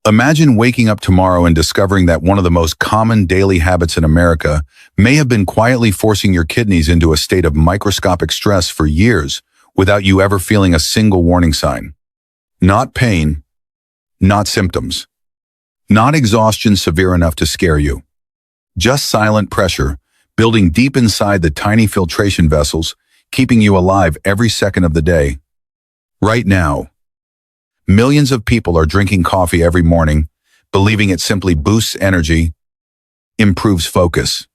Imagine waking up tomorrow and discovering that one of the most common daily habits in America may have been quietly forcing your kidneys into a state of microscopic stress for years without you ever feeling a single warning sign. Not pain, not symptoms, not exhaustion severe enough to scare you. Just silent pressure, building deep inside the tiny filtration vessels, keeping you alive every second of the day. Right now, millions of people are drinking coffee every morning, believing it simply boosts energy, improves focus,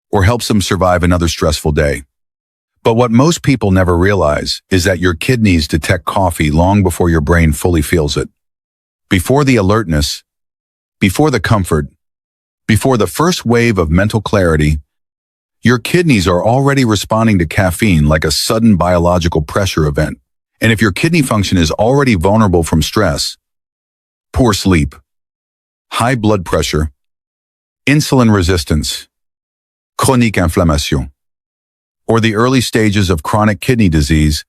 or helps them survive another stressful day. But what most people never realize is that your kidneys detect coffee long before your brain fully feels it. Before the alertness, before the comfort, before the first wave of mental clarity, your kidneys are already responding to caffeine like a sudden biological pressure event. And if your kidney function is already vulnerable from stress, poor sleep, high blood pressure, insulin resistance, chronique inflammation, or the early stages of chronic kidney disease,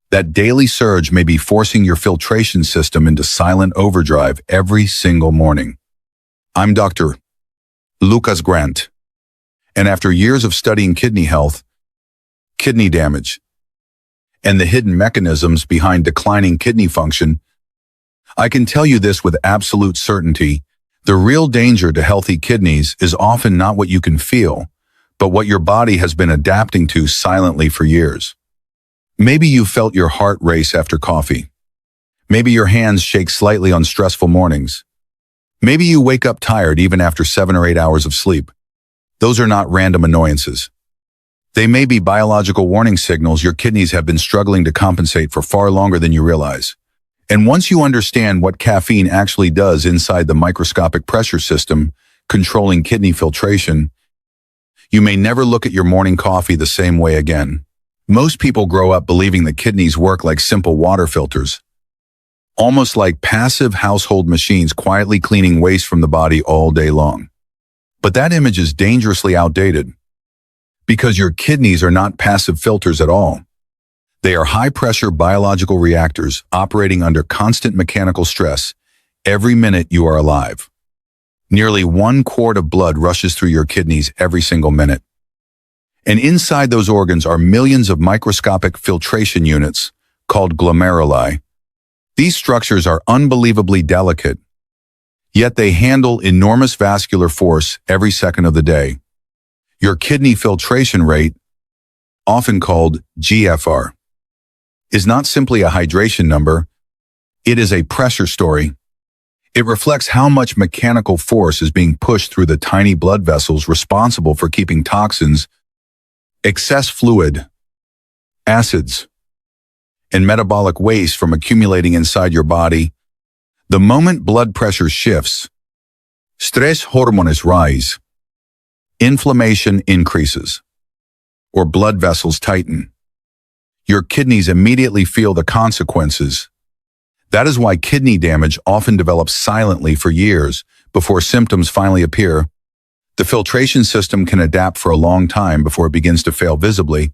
that daily surge may be forcing your filtration system into silent overdrive every single morning. I'm Dr. Lucas Grant, and after years of studying kidney health, kidney damage, and the hidden mechanisms behind declining kidney function, I can tell you this with absolute certainty: the real danger to healthy kidneys is often not what you can feel, but what your body has been adapting to silently for years. Maybe you felt your heart race after coffee. Maybe your hands shake slightly on stressful mornings. Maybe you wake up tired even after 7 or 8 hours of sleep. Those are not random annoyances. They may be biological warning signals your kidneys have been struggling to compensate for far longer than you realize. And once you understand what caffeine actually does inside the microscopic pressure system controlling kidney filtration, you may never look at your morning coffee the same way again. Most people grow up believing that kidneys work like simple water filters, almost like passive household machines quietly cleaning waste from the body all day long. But that image is dangerously outdated, because your kidneys are not passive filters at all. They are high-pressure biological reactors operating under constant mechanical stress every minute you are alive. Nearly 1 quart of blood rushes through your kidneys every single minute. And inside those organs are millions of microscopic filtration units called glomeruli. These structures are unbelievably delicate, yet they handle enormous vascular force every second of the day. Your kidney filtration rate, often called GFR, is not simply a hydration number, it is a pressure story. It reflects how much mechanical force is being pushed through the tiny blood vessels responsible for keeping toxins, excess fluid, acids, and metabolic waste from accumulating inside your body. The moment blood pressure shifts, stress hormones rise, inflammation increases, or blood vessels tighten. Your kidneys immediately feel the consequences. That is why kidney damage often develops silently for years before symptoms finally appear. The filtration system can adapt for a long time before it begins to fail visibly.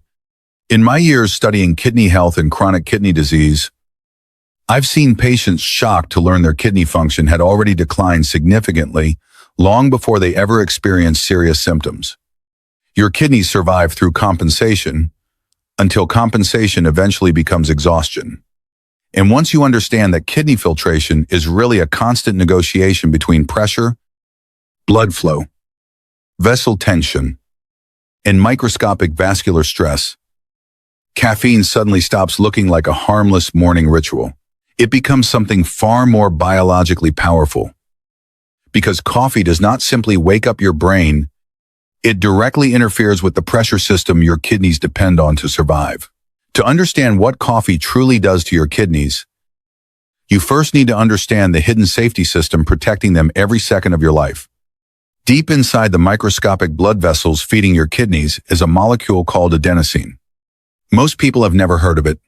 In my years studying kidney health and chronic kidney disease, I've seen patients shocked to learn their kidney function had already declined significantly long before they ever experienced serious symptoms. Your kidneys survive through compensation until compensation eventually becomes exhaustion. And once you understand that kidney filtration is really a constant negotiation between pressure, blood flow, vessel tension, and microscopic vascular stress, caffeine suddenly stops looking like a harmless morning ritual. It becomes something far more biologically powerful. Because coffee does not simply wake up your brain, it directly interferes with the pressure system your kidneys depend on to survive. To understand what coffee truly does to your kidneys, you first need to understand the hidden safety system protecting them every second of your life. Deep inside the microscopic blood vessels feeding your kidneys is a molecule called adenosine. Most people have never heard of it.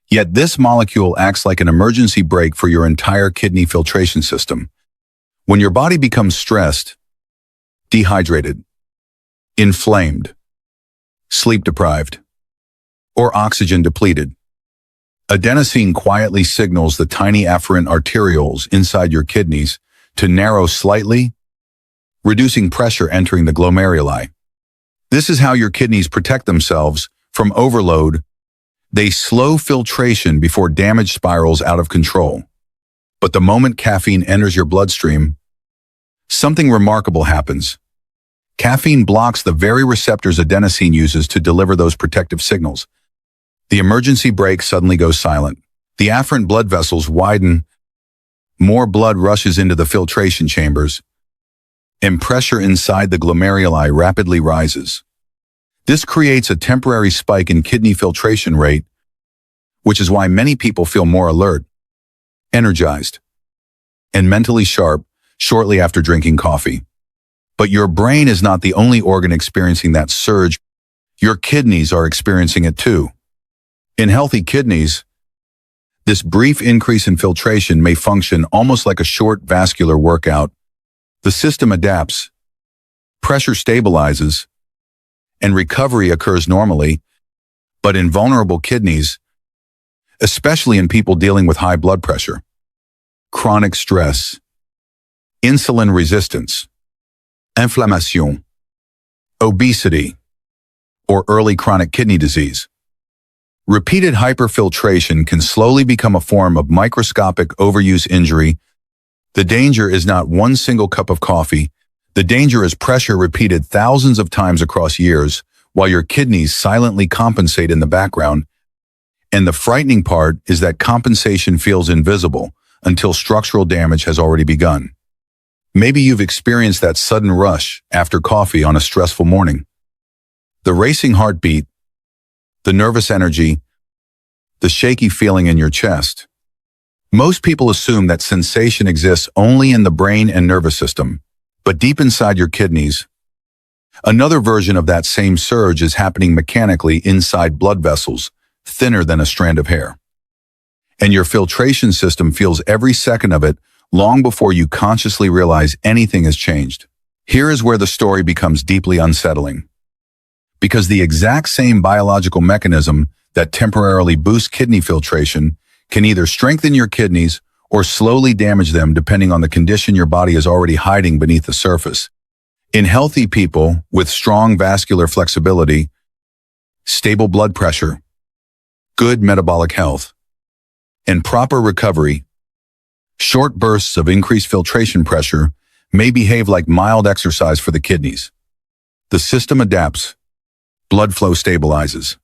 Yet this molecule acts like an emergency brake for your entire kidney filtration system. When your body becomes stressed, dehydrated, inflamed, sleep deprived, or oxygen depleted, Adenosine quietly signals the tiny afferent arterioles inside your kidneys to narrow slightly, reducing pressure entering the glomeruli. This is how your kidneys protect themselves from overload. They slow filtration before damage spirals out of control. But the moment caffeine enters your bloodstream, something remarkable happens. Caffeine blocks the very receptors adenosine uses to deliver those protective signals. The emergency brake suddenly goes silent. The afferent blood vessels widen, more blood rushes into the filtration chambers, and pressure inside the glomeruli rapidly rises. This creates a temporary spike in kidney filtration rate, which is why many people feel more alert, energized, and mentally sharp shortly after drinking coffee. But your brain is not the only organ experiencing that surge. Your kidneys are experiencing it too. In healthy kidneys, this brief increase in filtration may function almost like a short vascular workout. The system adapts, pressure stabilizes, and recovery occurs normally. But in vulnerable kidneys, especially in people dealing with high blood pressure, chronic stress, insulin resistance, inflammation, obesity, or early chronic kidney disease, repeated hyperfiltration can slowly become a form of microscopic overuse injury. The danger is not one single cup of coffee. The danger is pressure repeated thousands of times across years while your kidneys silently compensate in the background. And the frightening part is that compensation feels invisible until structural damage has already begun. Maybe you've experienced that sudden rush after coffee on a stressful morning. The racing heartbeat, the nervous energy, the shaky feeling in your chest. Most people assume that sensation exists only in the brain and nervous system, but deep inside your kidneys, another version of that same surge is happening mechanically inside blood vessels, thinner than a strand of hair. And your filtration system feels every second of it long before you consciously realize anything has changed. Here is where the story becomes deeply unsettling. Because the exact same biological mechanism that temporarily boosts kidney filtration can either strengthen your kidneys or slowly damage them depending on the condition your body is already hiding beneath the surface. In healthy people with strong vascular flexibility, stable blood pressure, good metabolic health, and proper recovery, short bursts of increased filtration pressure may behave like mild exercise for the kidneys. The system adapts. Blood flow stabilizes.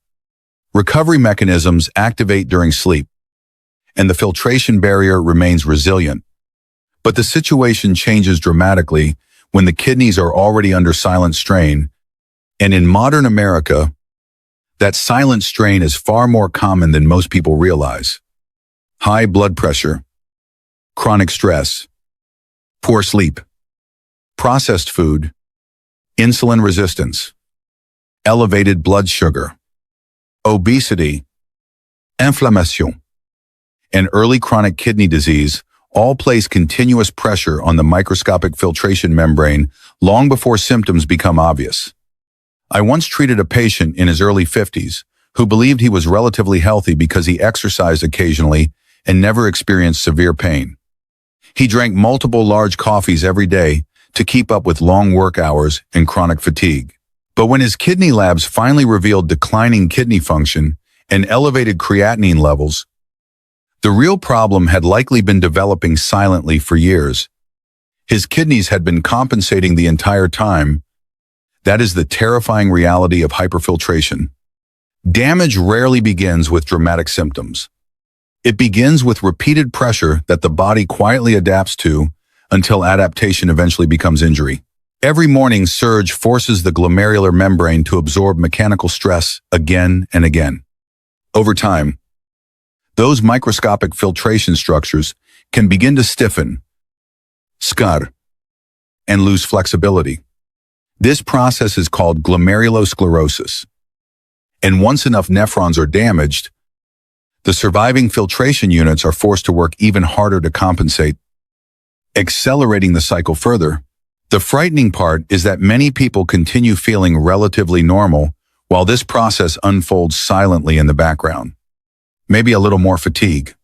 Recovery mechanisms activate during sleep, and the filtration barrier remains resilient. But the situation changes dramatically when the kidneys are already under silent strain, and in modern America, that silent strain is far more common than most people realize. High blood pressure, chronic stress, poor sleep, processed food, insulin resistance, elevated blood sugar, obesity, inflammation, and early chronic kidney disease all place continuous pressure on the microscopic filtration membrane long before symptoms become obvious. I once treated a patient in his early 50s who believed he was relatively healthy because he exercised occasionally and never experienced severe pain. He drank multiple large coffees every day to keep up with long work hours and chronic fatigue. But when his kidney labs finally revealed declining kidney function and elevated creatinine levels, the real problem had likely been developing silently for years. His kidneys had been compensating the entire time. That is the terrifying reality of hyperfiltration. Damage rarely begins with dramatic symptoms. It begins with repeated pressure that the body quietly adapts to until adaptation eventually becomes injury. Every morning surge forces the glomerular membrane to absorb mechanical stress again and again. Over time, those microscopic filtration structures can begin to stiffen, scar, and lose flexibility. This process is called glomerulosclerosis. And once enough nephrons are damaged, the surviving filtration units are forced to work even harder to compensate, accelerating the cycle further. The frightening part is that many people continue feeling relatively normal while this process unfolds silently in the background. maybe a little more fatigue,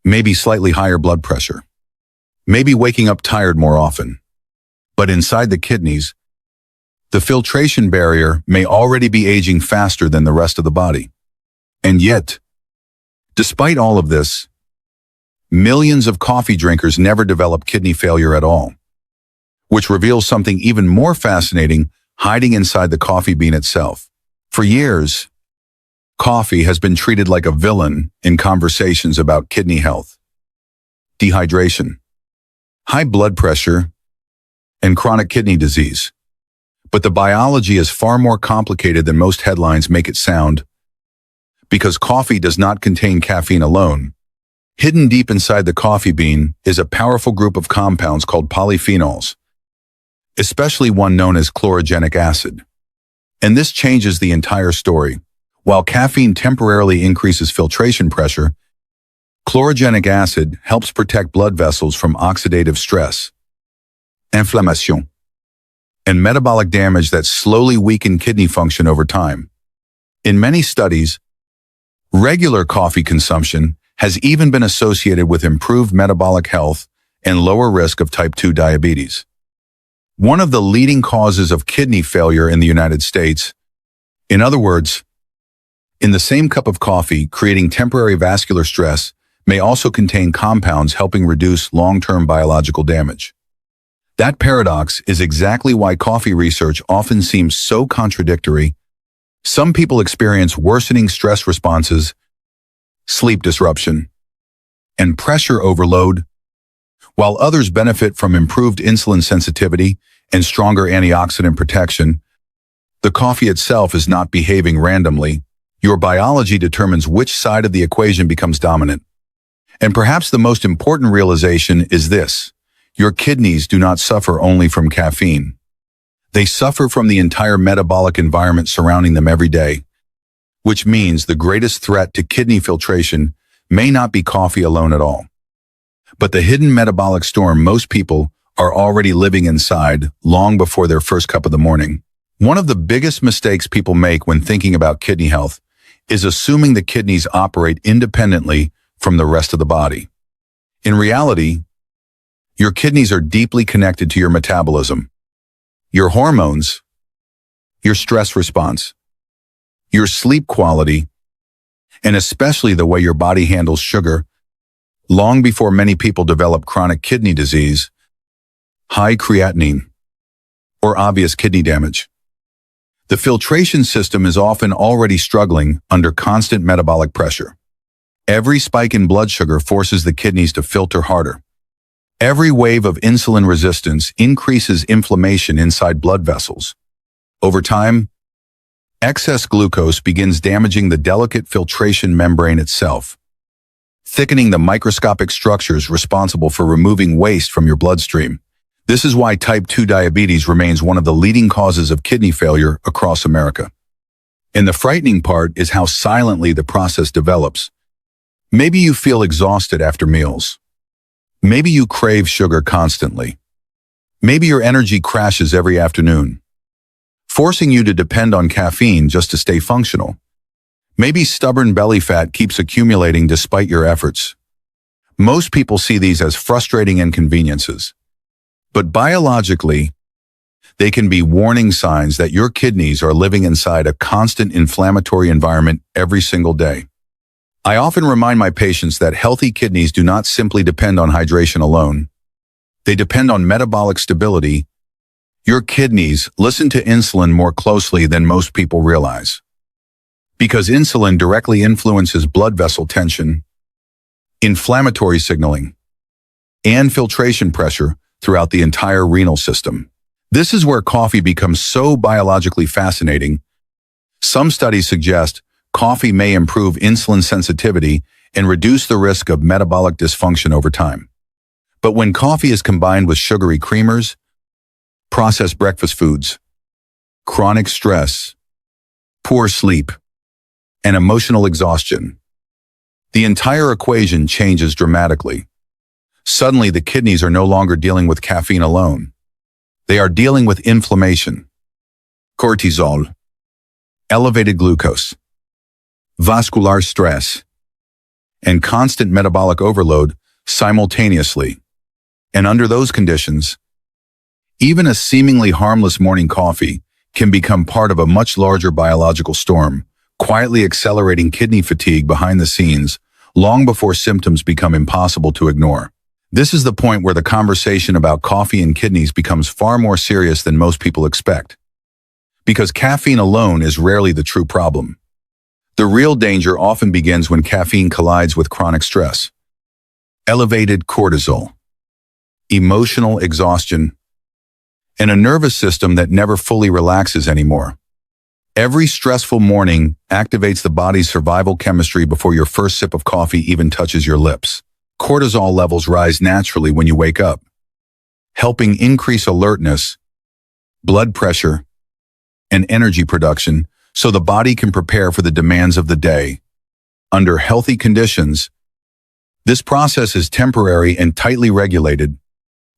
maybe slightly higher blood pressure, maybe waking up tired more often. But inside the kidneys, the filtration barrier may already be aging faster than the rest of the body. And yet, despite all of this, millions of coffee drinkers never develop kidney failure at all, which reveals something even more fascinating hiding inside the coffee bean itself. For years, coffee has been treated like a villain in conversations about kidney health, dehydration, high blood pressure, and chronic kidney disease. But the biology is far more complicated than most headlines make it sound. Because coffee does not contain caffeine alone, hidden deep inside the coffee bean is a powerful group of compounds called polyphenols, especially one known as chlorogenic acid. And this changes the entire story. While caffeine temporarily increases filtration pressure, chlorogenic acid helps protect blood vessels from oxidative stress, inflammation, and metabolic damage that slowly weaken kidney function over time. In many studies, regular coffee consumption has even been associated with improved metabolic health and lower risk of type 2 diabetes. One of the leading causes of kidney failure in the United States, in other words, in the same cup of coffee, creating temporary vascular stress may also contain compounds helping reduce long-term biological damage. That paradox is exactly why coffee research often seems so contradictory. Some people experience worsening stress responses, sleep disruption, and pressure overload, while others benefit from improved insulin sensitivity and stronger antioxidant protection. The coffee itself is not behaving randomly. Your biology determines which side of the equation becomes dominant. And perhaps the most important realization is this: your kidneys do not suffer only from caffeine. They suffer from the entire metabolic environment surrounding them every day, which means the greatest threat to kidney filtration may not be coffee alone at all, but the hidden metabolic storm most people are already living inside long before their first cup of the morning. One of the biggest mistakes people make when thinking about kidney health is assuming the kidneys operate independently from the rest of the body. In reality, your kidneys are deeply connected to your metabolism, your hormones, your stress response, your sleep quality, and especially the way your body handles sugar. Long before many people develop chronic kidney disease, high creatinine, or obvious kidney damage, the filtration system is often already struggling under constant metabolic pressure. Every spike in blood sugar forces the kidneys to filter harder. Every wave of insulin resistance increases inflammation inside blood vessels. Over time, excess glucose begins damaging the delicate filtration membrane itself, thickening the microscopic structures responsible for removing waste from your bloodstream. This is why type 2 diabetes remains one of the leading causes of kidney failure across America. And the frightening part is how silently the process develops. Maybe you feel exhausted after meals. Maybe you crave sugar constantly. Maybe your energy crashes every afternoon, forcing you to depend on caffeine just to stay functional. Maybe stubborn belly fat keeps accumulating despite your efforts. Most people see these as frustrating inconveniences. But biologically, they can be warning signs that your kidneys are living inside a constant inflammatory environment every single day. I often remind my patients that healthy kidneys do not simply depend on hydration alone. They depend on metabolic stability. Your kidneys listen to insulin more closely than most people realize, because insulin directly influences blood vessel tension, inflammatory signaling, and filtration pressure throughout the entire renal system. This is where coffee becomes so biologically fascinating. Some studies suggest coffee may improve insulin sensitivity and reduce the risk of metabolic dysfunction over time. But when coffee is combined with sugary creamers, processed breakfast foods, chronic stress, poor sleep, and emotional exhaustion, the entire equation changes dramatically. Suddenly, the kidneys are no longer dealing with caffeine alone. They are dealing with inflammation, cortisol, elevated glucose, vascular stress, and constant metabolic overload simultaneously. And under those conditions, even a seemingly harmless morning coffee can become part of a much larger biological storm, quietly accelerating kidney fatigue behind the scenes long before symptoms become impossible to ignore. This is the point where the conversation about coffee and kidneys becomes far more serious than most people expect. Because caffeine alone is rarely the true problem. The real danger often begins when caffeine collides with chronic stress, elevated cortisol, emotional exhaustion, and a nervous system that never fully relaxes anymore. Every stressful morning activates the body's survival chemistry before your first sip of coffee even touches your lips. Cortisol levels rise naturally when you wake up, helping increase alertness, blood pressure, and energy production so the body can prepare for the demands of the day. Under healthy conditions, this process is temporary and tightly regulated,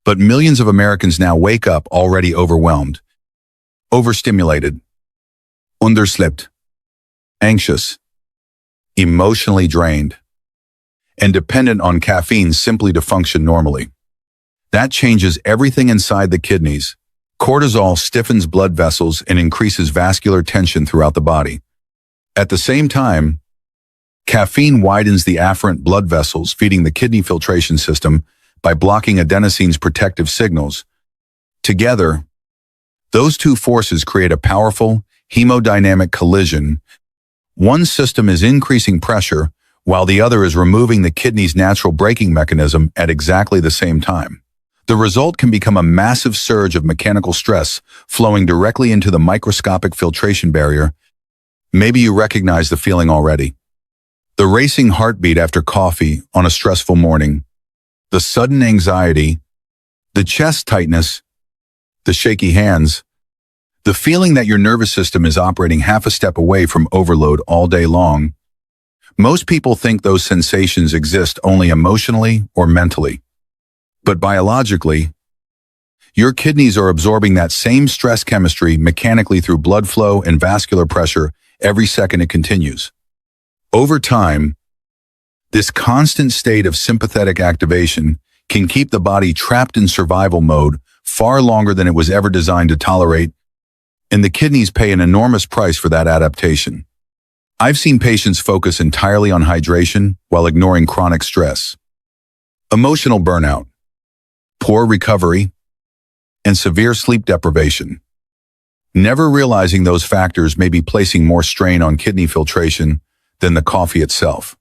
but millions of Americans now wake up already overwhelmed, overstimulated, underslept, anxious, emotionally drained, and dependent on caffeine simply to function normally. That changes everything inside the kidneys. Cortisol stiffens blood vessels and increases vascular tension throughout the body. At the same time, caffeine widens the afferent blood vessels feeding the kidney filtration system by blocking adenosine's protective signals. Together, those two forces create a powerful hemodynamic collision. One system is increasing pressure, while the other is removing the kidney's natural braking mechanism at exactly the same time. The result can become a massive surge of mechanical stress flowing directly into the microscopic filtration barrier. Maybe you recognize the feeling already. The racing heartbeat after coffee on a stressful morning, the sudden anxiety, the chest tightness, the shaky hands, the feeling that your nervous system is operating half a step away from overload all day long. Most people think those sensations exist only emotionally or mentally. But biologically, your kidneys are absorbing that same stress chemistry mechanically through blood flow and vascular pressure every second it continues. Over time, this constant state of sympathetic activation can keep the body trapped in survival mode far longer than it was ever designed to tolerate, and the kidneys pay an enormous price for that adaptation. I've seen patients focus entirely on hydration while ignoring chronic stress, emotional burnout, poor recovery, and severe sleep deprivation, never realizing those factors may be placing more strain on kidney filtration than the coffee itself.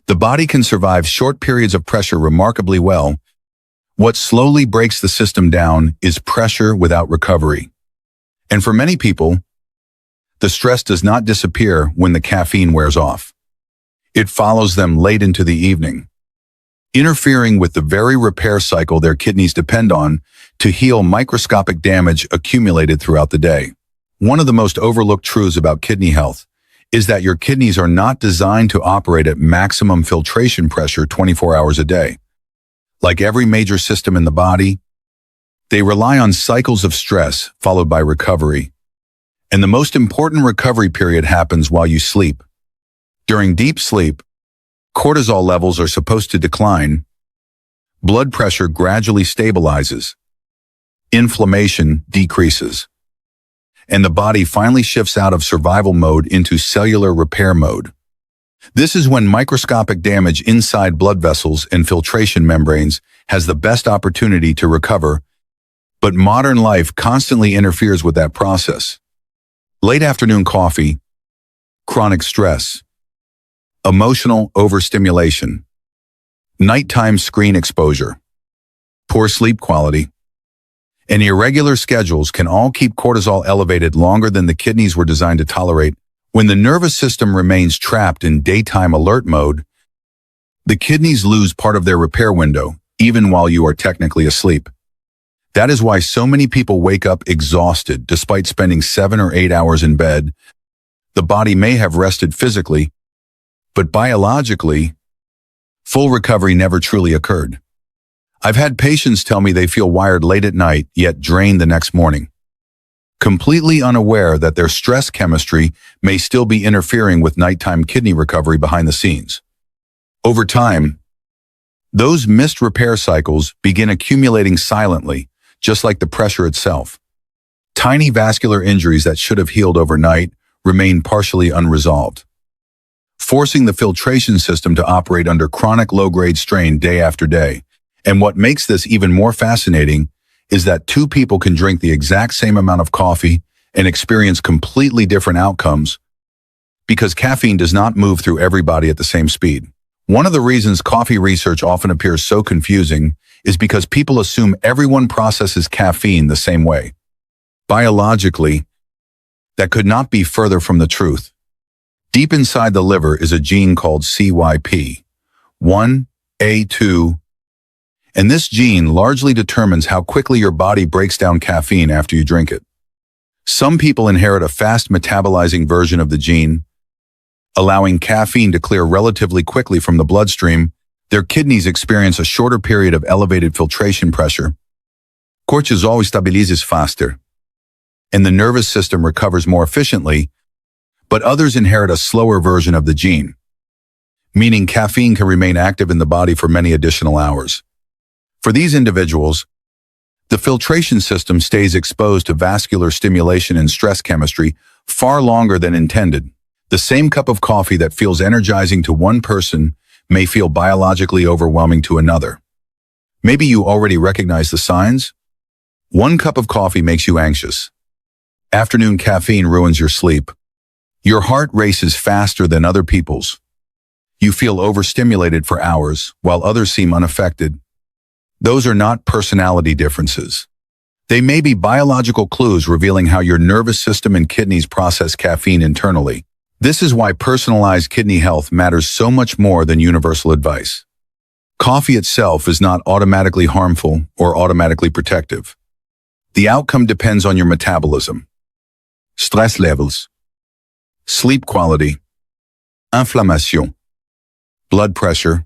The body can survive short periods of pressure remarkably well. What slowly breaks the system down is pressure without recovery. And for many people, the stress does not disappear when the caffeine wears off. It follows them late into the evening, interfering with the very repair cycle their kidneys depend on to heal microscopic damage accumulated throughout the day. One of the most overlooked truths about kidney health is that your kidneys are not designed to operate at maximum filtration pressure 24 hours a day. Like every major system in the body, they rely on cycles of stress followed by recovery. And the most important recovery period happens while you sleep. During deep sleep, cortisol levels are supposed to decline, blood pressure gradually stabilizes, inflammation decreases, and the body finally shifts out of survival mode into cellular repair mode. This is when microscopic damage inside blood vessels and filtration membranes has the best opportunity to recover, but modern life constantly interferes with that process. Late afternoon coffee, chronic stress, emotional overstimulation, nighttime screen exposure, poor sleep quality, and irregular schedules can all keep cortisol elevated longer than the kidneys were designed to tolerate. When the nervous system remains trapped in daytime alert mode, the kidneys lose part of their repair window, even while you are technically asleep. That is why so many people wake up exhausted despite spending 7 or 8 hours in bed. The body may have rested physically, but biologically, full recovery never truly occurred. I've had patients tell me they feel wired late at night, yet drained the next morning, completely unaware that their stress chemistry may still be interfering with nighttime kidney recovery behind the scenes. Over time, those missed repair cycles begin accumulating silently, just like the pressure itself. Tiny vascular injuries that should have healed overnight remain partially unresolved, forcing the filtration system to operate under chronic low-grade strain day after day. And what makes this even more fascinating is that two people can drink the exact same amount of coffee and experience completely different outcomes because caffeine does not move through every body at the same speed. One of the reasons coffee research often appears so confusing is because people assume everyone processes caffeine the same way. Biologically, that could not be further from the truth. Deep inside the liver is a gene called CYP1A2, and this gene largely determines how quickly your body breaks down caffeine after you drink it. Some people inherit a fast metabolizing version of the gene, allowing caffeine to clear relatively quickly from the bloodstream. Their kidneys experience a shorter period of elevated filtration pressure. Cortisol stabilizes faster, and the nervous system recovers more efficiently, but others inherit a slower version of the gene, meaning caffeine can remain active in the body for many additional hours. For these individuals, the filtration system stays exposed to vascular stimulation and stress chemistry far longer than intended. The same cup of coffee that feels energizing to one person may feel biologically overwhelming to another. Maybe you already recognize the signs. One cup of coffee makes you anxious. Afternoon caffeine ruins your sleep. Your heart races faster than other people's. You feel overstimulated for hours, while others seem unaffected. Those are not personality differences. They may be biological clues revealing how your nervous system and kidneys process caffeine internally. This is why personalized kidney health matters so much more than universal advice. Coffee itself is not automatically harmful or automatically protective. The outcome depends on your metabolism, stress levels, sleep quality, inflammation, blood pressure,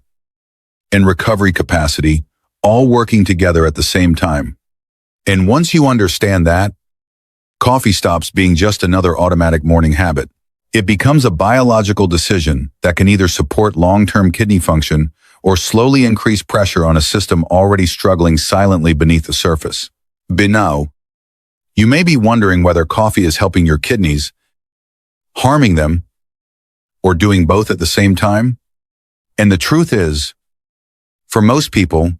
and recovery capacity, all working together at the same time. And once you understand that, coffee stops being just another automatic morning habit. It becomes a biological decision that can either support long-term kidney function or slowly increase pressure on a system already struggling silently beneath the surface. By now, you may be wondering whether coffee is helping your kidneys, harming them, or doing both at the same time. And the truth is, for most people,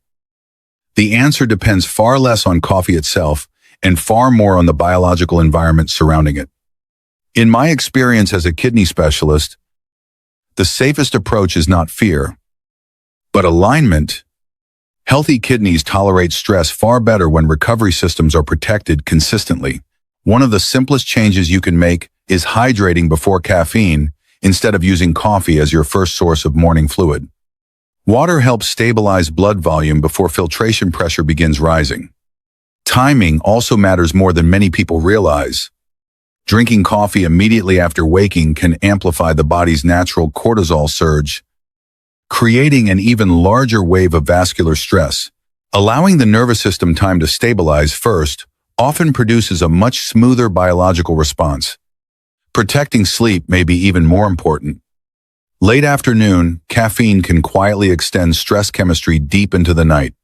the answer depends far less on coffee itself and far more on the biological environment surrounding it. In my experience as a kidney specialist, the safest approach is not fear, but alignment. Healthy kidneys tolerate stress far better when recovery systems are protected consistently. One of the simplest changes you can make is hydrating before caffeine instead of using coffee as your first source of morning fluid. Water helps stabilize blood volume before filtration pressure begins rising. Timing also matters more than many people realize. Drinking coffee immediately after waking can amplify the body's natural cortisol surge, creating an even larger wave of vascular stress. Allowing the nervous system time to stabilize first often produces a much smoother biological response. Protecting sleep may be even more important. Late afternoon, caffeine can quietly extend stress chemistry deep into the night,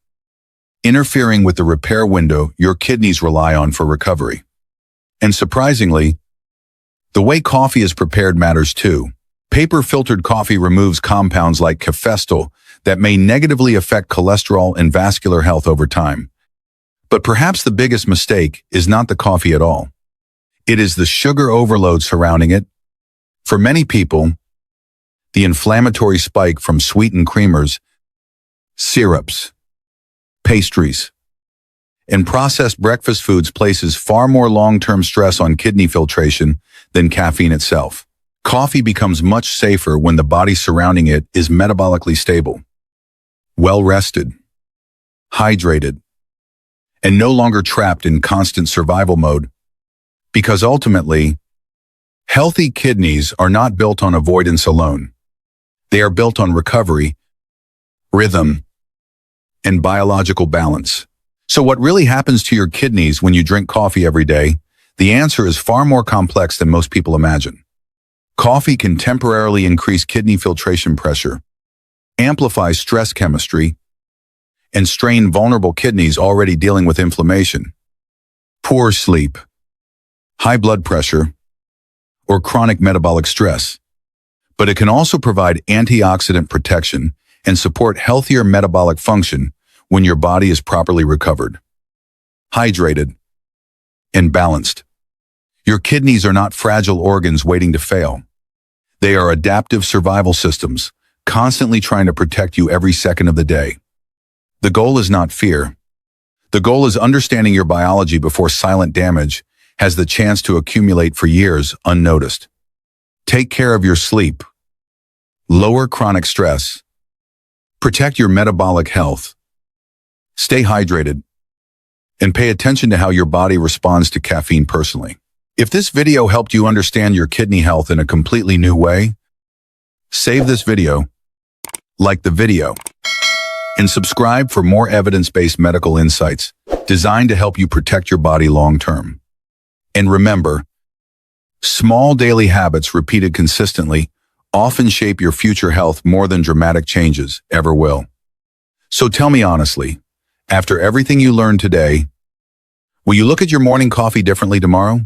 interfering with the repair window your kidneys rely on for recovery. And surprisingly, the way coffee is prepared matters too. Paper-filtered coffee removes compounds like caffestyl that may negatively affect cholesterol and vascular health over time. But perhaps the biggest mistake is not the coffee at all. It is the sugar overload surrounding it. For many people, the inflammatory spike from sweetened creamers, syrups, pastries, and processed breakfast foods places far more long-term stress on kidney filtration than caffeine itself. Coffee becomes much safer when the body surrounding it is metabolically stable, well-rested, hydrated, and no longer trapped in constant survival mode. Because ultimately, healthy kidneys are not built on avoidance alone. They are built on recovery, rhythm, and biological balance. So what really happens to your kidneys when you drink coffee every day? The answer is far more complex than most people imagine. Coffee can temporarily increase kidney filtration pressure, amplify stress chemistry, and strain vulnerable kidneys already dealing with inflammation, poor sleep, high blood pressure, or chronic metabolic stress. But it can also provide antioxidant protection and support healthier metabolic function when your body is properly recovered, hydrated, and balanced. Your kidneys are not fragile organs waiting to fail. They are adaptive survival systems, constantly trying to protect you every second of the day. The goal is not fear. The goal is understanding your biology before silent damage has the chance to accumulate for years unnoticed. Take care of your sleep. Lower chronic stress. Protect your metabolic health. Stay hydrated. And pay attention to how your body responds to caffeine personally. If this video helped you understand your kidney health in a completely new way, save this video, like the video, and subscribe for more evidence-based medical insights designed to help you protect your body long-term. And remember, small daily habits repeated consistently often shape your future health more than dramatic changes ever will. So tell me honestly, after everything you learned today, will you look at your morning coffee differently tomorrow?